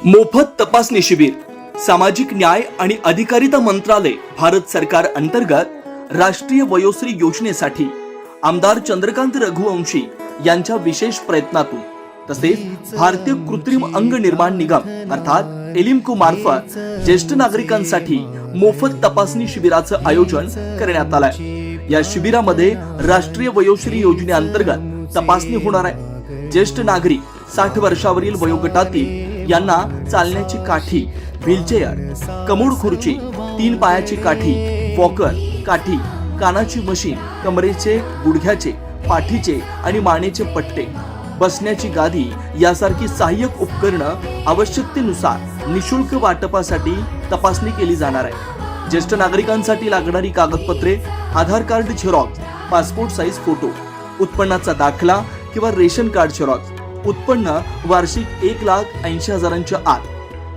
मोफत तपासणी शिबिर सामाजिक न्याय आणि अधिकारिता मंत्रालय भारत सरकार अंतर्गत राष्ट्रीय वयोश्री योजनेसाठी आमदार चंद्रकांत रघुवंशी यांच्या विशेष प्रयत्नातून तसेच भारतीय कृत्रिम अंग निर्माण निगम अर्थात एलिम्को मार्फत ज्येष्ठ नागरिकांसाठी मोफत तपासणी शिबिराचं आयोजन करण्यात आलंय। या शिबिरामध्ये राष्ट्रीय वयोश्री योजनेअंतर्गत तपासणी होणार आहे। ज्येष्ठ नागरिक 60 वर्षावरील वयोगटातील यांना चालण्याची काठी, व्हीलचेअर, कमोड खुर्ची, 3 पायाची काठी, वॉकर, काठी, कानाची मशीन, कमरेचे, गुडघ्याचे, पाठीचे आणि मानेचे पट्टे, बसण्याची गादी यासारखी सहाय्यक उपकरणं आवश्यकतेनुसार निशुल्क वाटपासाठी तपासणी केली जाणार आहे। ज्येष्ठ नागरिकांसाठी लागणारी कागदपत्रे, Aadhaar card xerox, passport size photo, उत्पन्नाचा दाखला किंवा रेशन कार्ड झेरॉक्स, उत्पन्न वार्षिक 1,80,000च्या आत,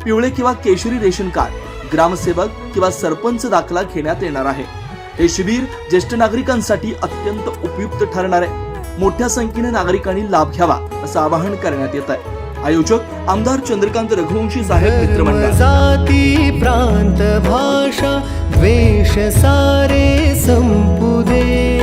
पिवळे किंवा केशरी रेशन कार्ड, ग्रामसेवक किंवा सरपंच दाखला घेण्यात येणार आहे। हे शिबिर ज्येष्ठ नागरिकांसाठी अत्यंत उपयुक्त ठरणार आहे। मोठ्या संख्येने नागरिकांनी लाभ घ्यावा असं आवाहन करण्यात येत आहे। आयोजक आमदार चंद्रकांत रघुवंशी साहेब मित्रमंडळ। जाती प्रांत भाषा वेश सारे संपुदे।